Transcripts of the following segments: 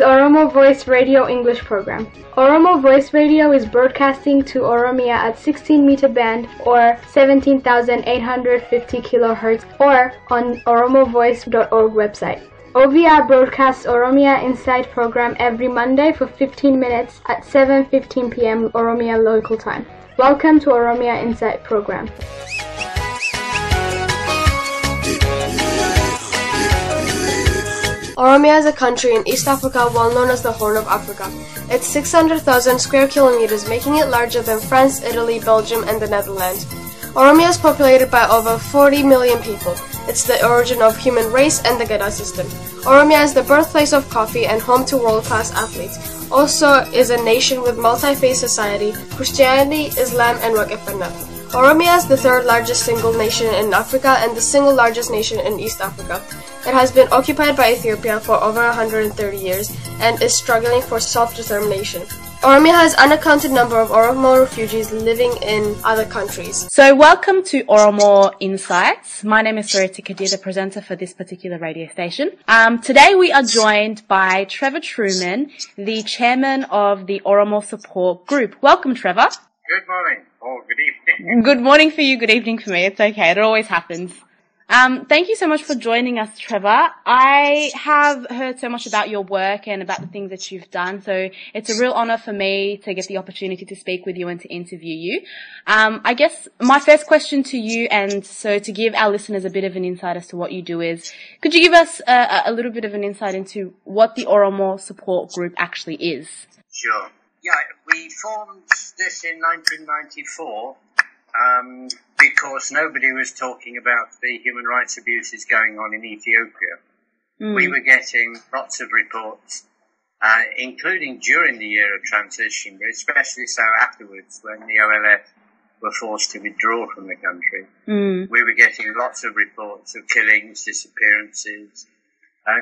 Oromo Voice Radio English program. Oromo Voice Radio is broadcasting to Oromia at 16-meter band or 17,850 kilohertz or on oromovoice.org website. OVR broadcasts Oromia Insight program every Monday for 15 minutes at 7:15 p.m. Oromia local time. Welcome to Oromia Insight program. Oromia is a country in East Africa well known as the Horn of Africa. It's 600,000 square kilometers, making it larger than France, Italy, Belgium, and the Netherlands. Oromia is populated by over 40 million people. It's the origin of human race and the Gada system. Oromia is the birthplace of coffee and home to world-class athletes. Also is a nation with multi-faith society, Christianity, Islam, and Waqf. Oromia is the third largest single nation in Africa and the single largest nation in East Africa. It has been occupied by Ethiopia for over 130 years and is struggling for self-determination. Oromia has unaccounted number of Oromo refugees living in other countries. So welcome to Oromo Insights. My name is Sarita Kadir, the presenter for this particular radio station. Today we are joined by Trevor Truman, the chairman of the Oromo Support Group. Welcome, Trevor. Good morning, or good evening. Good morning for you, good evening for me. It's okay, it always happens. Thank you so much for joining us, Trevor. I have heard so much about your work and about the things that you've done, so it's a real honor for me to get the opportunity to speak with you and to interview you. I guess my first question to you, and so to give our listeners a bit of an insight as to what you do is, could you give us a little bit of an insight into what the Oromo Support Group actually is? Sure. Yeah, we formed this in 1994 because nobody was talking about the human rights abuses going on in Ethiopia. We were getting lots of reports, including during the year of transition, but especially so afterwards when the OLF were forced to withdraw from the country. We were getting lots of reports of killings, disappearances.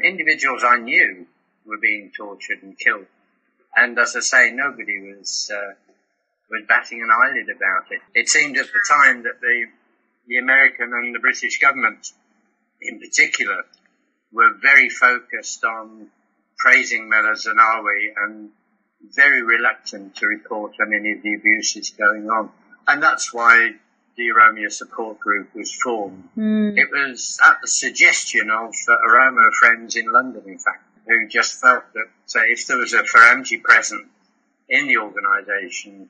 Individuals I knew were being tortured and killed. And as I say, nobody was batting an eyelid about it. It seemed at the time that the American and the British government, in particular, were very focused on praising Mela Zenawi and very reluctant to report on any of the abuses going on. And that's why the Oromia Support Group was formed. It was at the suggestion of Oromo friends in London, in fact, who just felt that if there was a Farangi present in the organisation,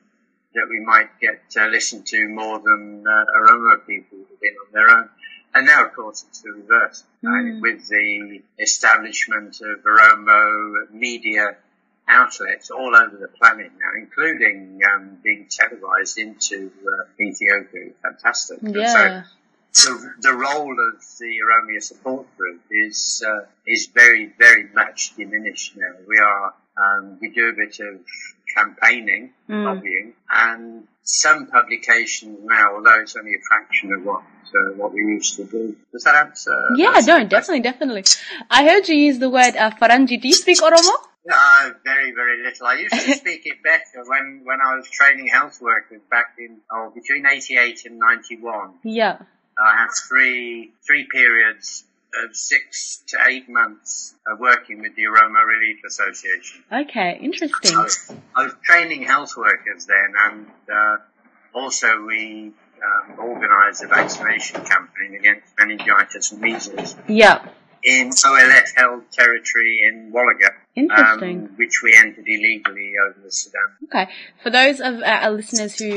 that we might get listened to more than Oromo people who've been on their own. And now, of course, it's the reverse. With the establishment of Oromo media outlets all over the planet now, including being televised into Ethiopia. Fantastic. Yeah. So the role of the Oromia Support Group is very, very much diminished now. We do a bit of campaigning, lobbying, and some publications now, although it's only a fraction of what we used to do. Does that answer? Yeah, no, definitely. I heard you use the word Farangi. Do you speak Oromo? No, very, very little. I used to speak it better when I was training health workers back between 88 and 91. Yeah. I had three periods of 6 to 8 months working with the Oromo Relief Association. Okay, interesting. I was training health workers then, and also we organised a vaccination campaign against meningitis and measles. Yeah. In OLF-held territory in Wallaga. Interesting. Which we entered illegally over the Sudan. Okay. For those of our listeners who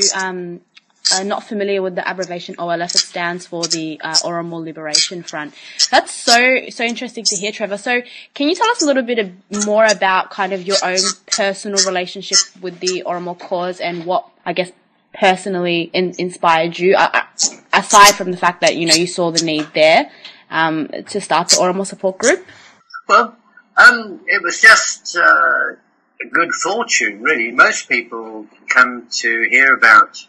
are not familiar with the abbreviation OLF, it stands for the Oromo Liberation Front. That's so interesting to hear, Trevor. So can you tell us a little bit more about kind of your own personal relationship with the Oromo cause and what, I guess, personally inspired you, aside from the fact that, you saw the need there to start the Oromo Support Group? Well, it was just good fortune, really. Most people come to hear about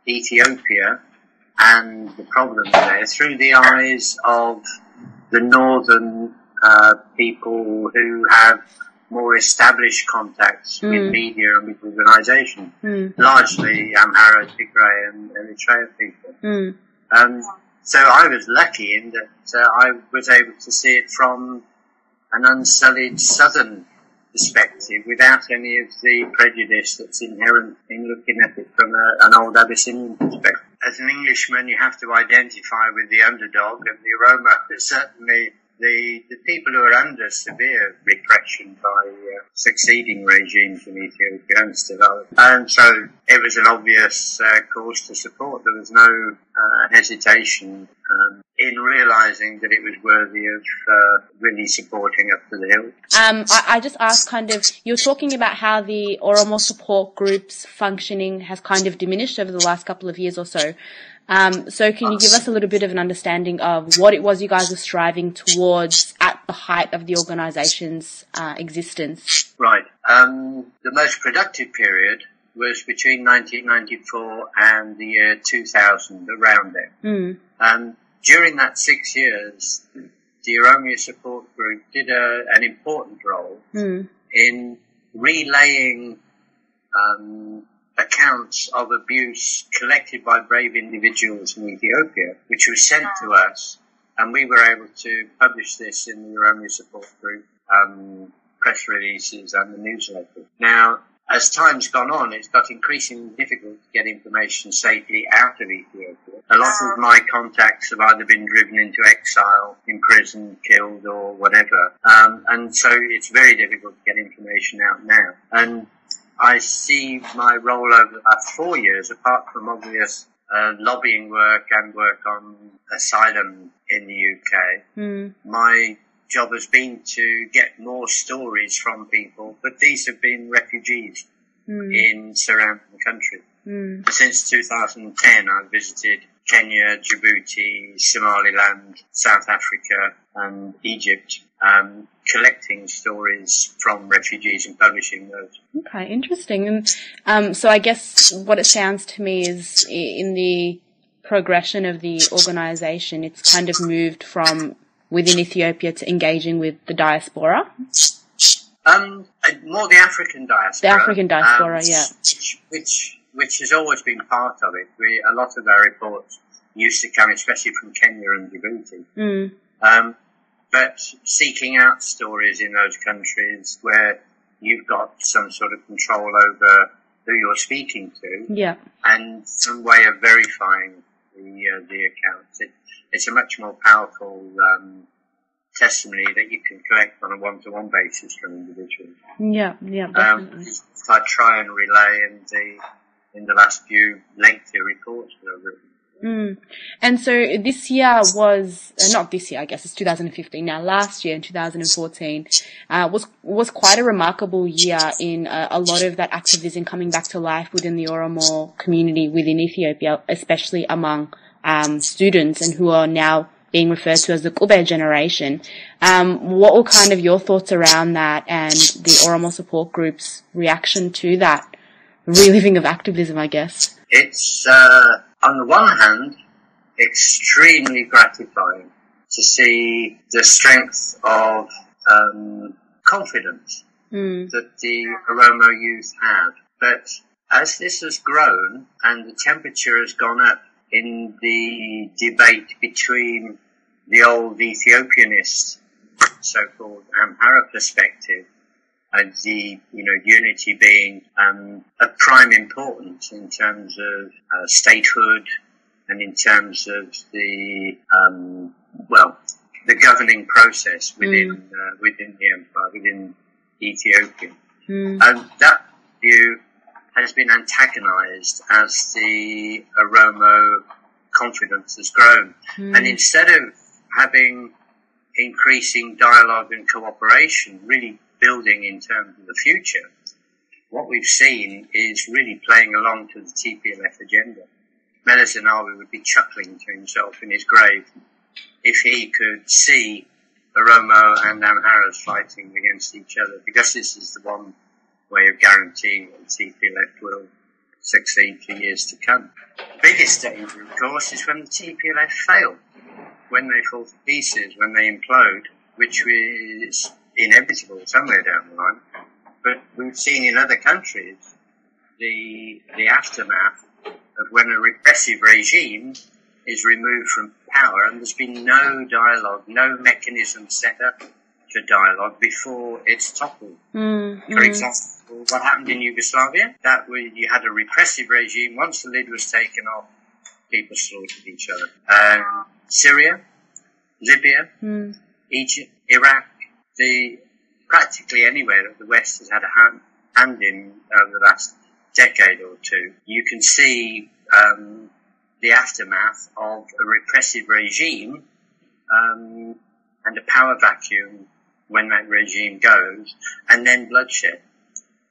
Ethiopia and the problems there through the eyes of the northern people who have more established contacts with media and with organisations, largely Amhara, Tigray and Eritrea people. So I was lucky in that I was able to see it from an unsullied southern perspective without any of the prejudice that's inherent in looking at it from an old Abyssinian perspective. As an Englishman, you have to identify with the underdog, and the Oromo is certainly the people who are under severe repression by succeeding regimes in Ethiopia and still. And so it was an obvious cause to support. There was no hesitation in realising that it was worthy of really supporting up to the hill. I just asked you're talking about how the Oromo support group's functioning has kind of diminished over the last couple of years or so. So can you give us a little bit of an understanding of what it was you guys were striving towards at the height of the organisation's existence? Right. The most productive period was between 1994 and the year 2000, around there. During that 6 years, the Oromia Support Group did an important role in relaying accounts of abuse collected by brave individuals in Ethiopia, which was sent to us, and we were able to publish this in the Oromia Support Group press releases and the newsletter. Now, as time's gone on, it's got increasingly difficult to get information safely out of Ethiopia. A lot of my contacts have either been driven into exile, imprisoned, killed, or whatever. And so it's very difficult to get information out now. And I see my role over the last 4 years, apart from obvious lobbying work and work on asylum in the UK, my job has been to get more stories from people, but these have been refugees in surrounding countries. Since 2010, I've visited Kenya, Djibouti, Somaliland, South Africa, and Egypt, collecting stories from refugees and publishing those. Okay, interesting. And so I guess what it sounds to me is in the progression of the organisation, it's kind of moved from within Ethiopia to engaging with the diaspora? More the African diaspora. The African diaspora, yeah. Which has always been part of it. A lot of our reports used to come, especially from Kenya and Djibouti. But seeking out stories in those countries where you've got some sort of control over who you're speaking to, and some way of verifying the accounts. It's a much more powerful testimony that you can collect on a one-to-one basis from individuals. Yeah, definitely. I try and relay in the last few lengthy reports that I've written. And so this year was, not this year, I guess, it's 2015 now, last year in 2014, was quite a remarkable year in a lot of that activism coming back to life within the Oromo community within Ethiopia, especially among students and who are now being referred to as the Kube generation. What were kind of your thoughts around that and the Oromo support group's reaction to that reliving of activism, I guess? It's, on the one hand, extremely gratifying to see the strength of confidence that the Oromo youth have. But as this has grown and the temperature has gone up in the debate between the old Ethiopianist, so-called Amhara perspective, and the, unity being of prime importance in terms of statehood and in terms of the governing process within the empire, within Ethiopia. And that view has been antagonized as the Oromo confidence has grown. And instead of having increasing dialogue and cooperation, really building in terms of the future, what we've seen is really playing along to the TPLF agenda. Mele Zenawi would be chuckling to himself in his grave if he could see Oromo and Amharas fighting against each other, because this is the one way of guaranteeing that the TPLF will succeed for years to come. The biggest danger, of course, is when the TPLF fail, when they fall to pieces, when they implode, which is inevitable somewhere down the line. But we've seen in other countries the aftermath of when a repressive regime is removed from power and there's been no dialogue, no mechanism set up to dialogue before it's toppled. For example, what happened in Yugoslavia, that you had a repressive regime. Once the lid was taken off, people slaughtered each other. Syria, Libya, Egypt, Iraq, practically anywhere that the West has had a hand in over the last decade or two, you can see the aftermath of a repressive regime and a power vacuum when that regime goes, and then bloodshed.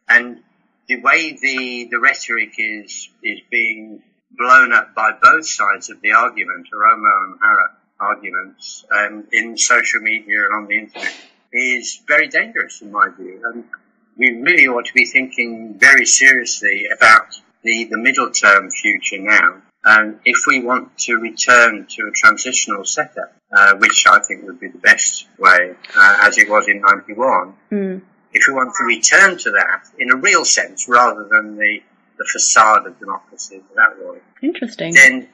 And the way the rhetoric is being blown up by both sides of the argument, Oromo and Hara arguments, in social media and on the internet, is very dangerous in my view. And we really ought to be thinking very seriously about the middle term future now. And if we want to return to a transitional setup, which I think would be the best way, as it was in 91, if we want to return to that in a real sense rather than the facade of democracy that way. Interesting. Then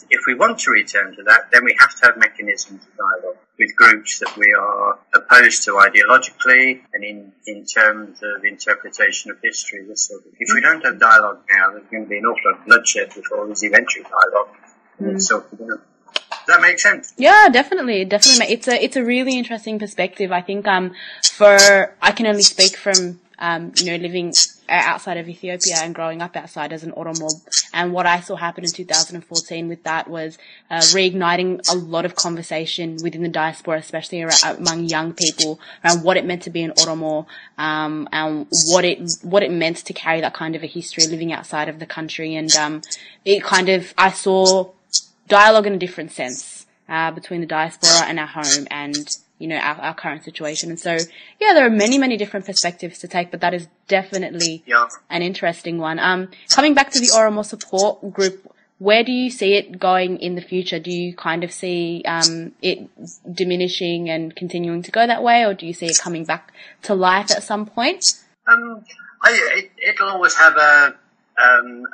if we want to return to that, then we have to have mechanisms of dialogue with groups that we are opposed to ideologically and in terms of interpretation of history, this sort of thing. If we don't have dialogue now, there's going to be an awful lot of bloodshed before there's eventually dialogue. So, does that make sense? Yeah, definitely. It's a really interesting perspective. I think I can only speak from living outside of Ethiopia and growing up outside as an Oromo, and what I saw happen in 2014 with that was reigniting a lot of conversation within the diaspora, especially among young people, around what it meant to be an Oromo, and what it meant to carry that kind of a history living outside of the country. And I saw dialogue in a different sense between the diaspora and our home and our current situation. And so, there are many, many different perspectives to take, but that is definitely an interesting one. Coming back to the Oromo support group, where do you see it going in the future? Do you kind of see it diminishing and continuing to go that way, or do you see it coming back to life at some point? It'll always have a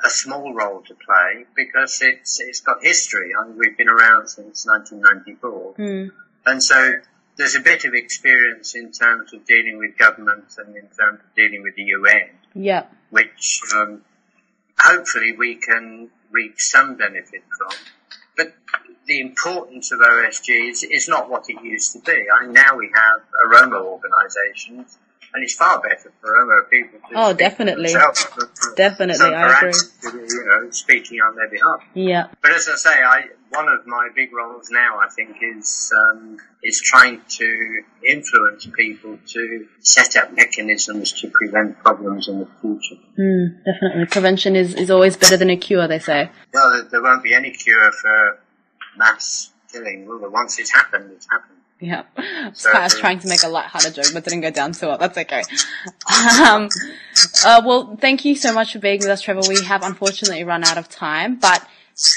small role to play because it's got history. I mean, we've been around since 1994, and so there's a bit of experience in terms of dealing with government and in terms of dealing with the UN, which hopefully we can reap some benefit from. But the importance of OSG is not what it used to be. I mean, now we have Oromo organisations, and it's far better for Oromo people to definitely. Definitely, I agree. Speaking on their behalf. Yeah. But as I say, one of my big roles now, I think, is trying to influence people to set up mechanisms to prevent problems in the future. Definitely. Prevention is always better than a cure, they say. Well, there won't be any cure for mass killing, will there? Once it's happened, it's happened. Yeah. I was trying to make a light-hearted joke, but didn't go down so well. That's okay. Well, thank you so much for being with us, Trevor. We have unfortunately run out of time, but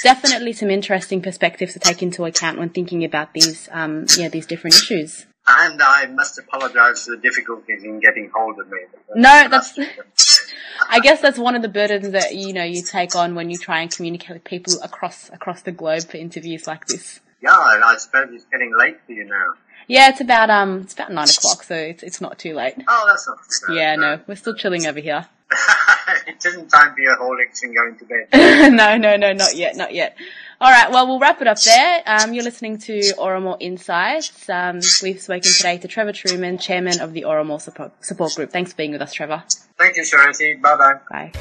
definitely some interesting perspectives to take into account when thinking about these different issues. And I must apologise for the difficulties in getting hold of me. No, I guess that's one of the burdens that, you take on when you try and communicate with people across the globe for interviews like this. Yeah, I suppose it's getting late for you now. Yeah, it's about 9:00, so it's not too late. Oh, that's not too bad. Yeah, no, we're still chilling over here. It isn't time for your Horlicks and going to bed. No, not yet. All right, well, we'll wrap it up there. You're listening to Oromo Insight. We've spoken today to Trevor Truman, Chairman of the Oromo Support Group. Thanks for being with us, Trevor. Thank you, Charity. Bye-bye. Bye.